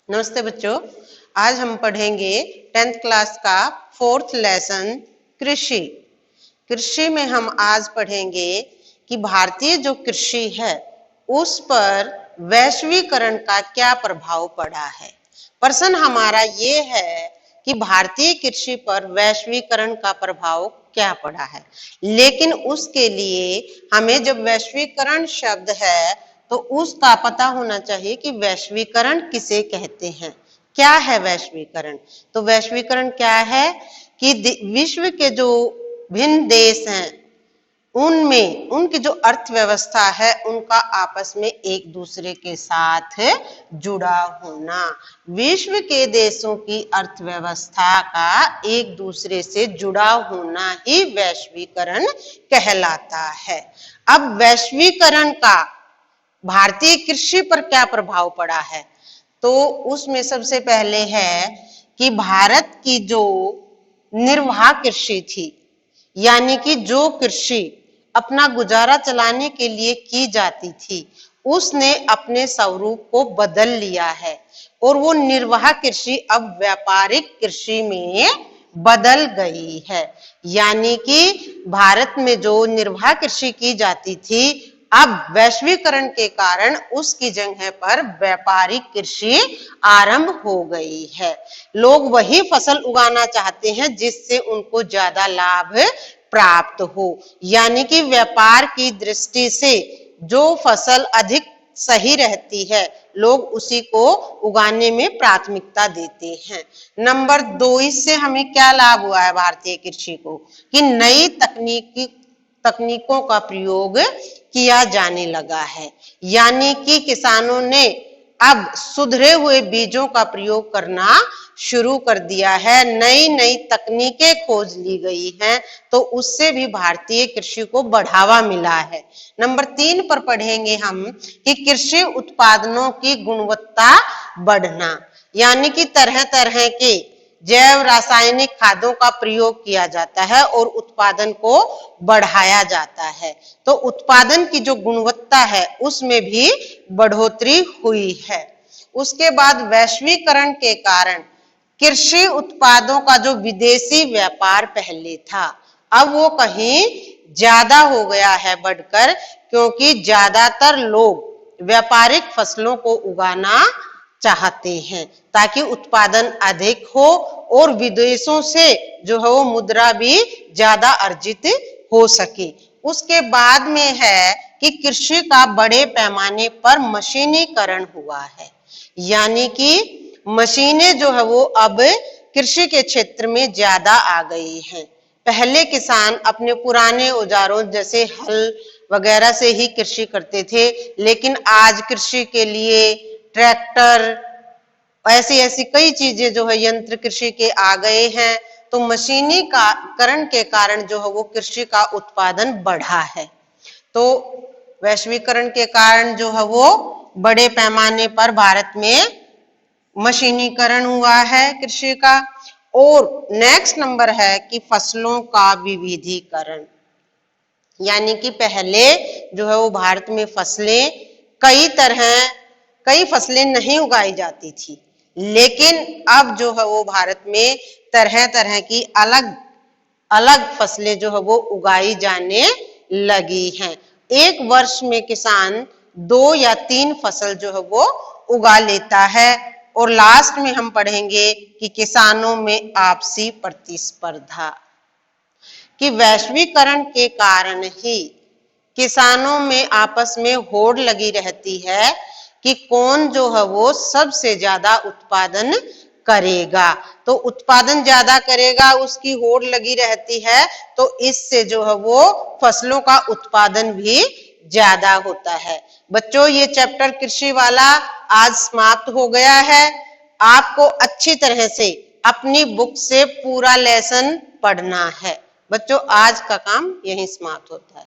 नमस्ते बच्चों, आज हम पढ़ेंगे 10th क्लास का 4th लेसन कृषि। कृषि में हम आज पढ़ेंगे कि भारतीय जो कृषि है उस पर वैश्वीकरण का क्या प्रभाव पड़ा है। प्रश्न हमारा ये है कि भारतीय कृषि पर वैश्वीकरण का प्रभाव क्या पड़ा है। लेकिन उसके लिए हमें जब वैश्वीकरण शब्द है तो उसका पता होना चाहिए कि वैश्वीकरण किसे कहते हैं। क्या है वैश्वीकरण? तो वैश्वीकरण क्या है कि विश्व के जो भिन्न देश हैं उनमें उनकी जो अर्थव्यवस्था है उनका आपस में एक दूसरे के साथ जुड़ा होना। विश्व के देशों की अर्थव्यवस्था का एक दूसरे से जुड़ा होना ही वैश्वीकरण कहलाता है। अब वैश्वीकरण का भारतीय कृषि पर क्या प्रभाव पड़ा है, तो उसमें सबसे पहले है कि भारत की जो निर्वाह कृषि थी, यानी कि जो कृषि अपना गुजारा चलाने के लिए की जाती थी, उसने अपने स्वरूप को बदल लिया है और वो निर्वाह कृषि अब व्यापारिक कृषि में बदल गई है। यानी कि भारत में जो निर्वाह कृषि की जाती थी, अब वैश्वीकरण के कारण उसकी जगह पर व्यापारिक कृषि आरंभ हो गई है। लोग वही फसल उगाना चाहते हैं जिससे उनको ज्यादा लाभ प्राप्त हो, यानी कि व्यापार की दृष्टि से जो फसल अधिक सही रहती है लोग उसी को उगाने में प्राथमिकता देते हैं। नंबर 2, इससे हमें क्या लाभ हुआ है भारतीय कृषि को कि नई तकनीकों का प्रयोग किया जाने लगा है। यानी कि किसानों ने अब सुधरे हुए बीजों का प्रयोग करना शुरू कर दिया है, नई नई तकनीकें खोज ली गई हैं, तो उससे भी भारतीय कृषि को बढ़ावा मिला है। नंबर 3 पर पढ़ेंगे हम कि कृषि उत्पादनों की गुणवत्ता बढ़ना, यानी कि तरह तरह के जैव रासायनिक खादों का प्रयोग किया जाता है और उत्पादन को बढ़ाया जाता है, तो उत्पादन की जो गुणवत्ता है उसमें भी बढ़ोतरी हुई है। उसके बाद वैश्वीकरण के कारण कृषि उत्पादों का जो विदेशी व्यापार पहले था अब वो कहीं ज्यादा हो गया है बढ़कर, क्योंकि ज्यादातर लोग व्यापारिक फसलों को उगाना चाहते हैं ताकि उत्पादन अधिक हो और विदेशों से जो है वो मुद्रा भी ज्यादा अर्जित हो सके। उसके बाद में है कि कृषि का बड़े पैमाने पर मशीनीकरण हुआ है, यानी कि मशीनें जो है वो अब कृषि के क्षेत्र में ज्यादा आ गई हैं। पहले किसान अपने पुराने औजारों जैसे हल वगैरह से ही कृषि करते थे, लेकिन आज कृषि के लिए ट्रैक्टर ऐसी कई चीजें जो है यंत्र कृषि के आ गए हैं, तो मशीनीकरण के कारण जो है वो कृषि का उत्पादन बढ़ा है। तो वैश्वीकरण के कारण जो है वो बड़े पैमाने पर भारत में मशीनीकरण हुआ है कृषि का। और नेक्स्ट नंबर है कि फसलों का विविधीकरण, यानी कि पहले जो है वो भारत में कई फसलें नहीं उगाई जाती थी, लेकिन अब जो है वो भारत में तरह तरह की अलग अलग फसलें जो है वो उगाई जाने लगी हैं। एक वर्ष में किसान 2 या 3 फसल जो है वो उगा लेता है। और लास्ट में हम पढ़ेंगे कि किसानों में आपसी प्रतिस्पर्धा, कि वैश्वीकरण के कारण ही किसानों में आपस में होड़ लगी रहती है कि कौन जो है वो सबसे ज्यादा उत्पादन करेगा। तो उत्पादन ज्यादा करेगा उसकी होड़ लगी रहती है, तो इससे जो है वो फसलों का उत्पादन भी ज्यादा होता है। बच्चों, ये चैप्टर कृषि वाला आज समाप्त हो गया है। आपको अच्छी तरह से अपनी बुक से पूरा लेसन पढ़ना है। बच्चों, आज का काम यहीं समाप्त होता है।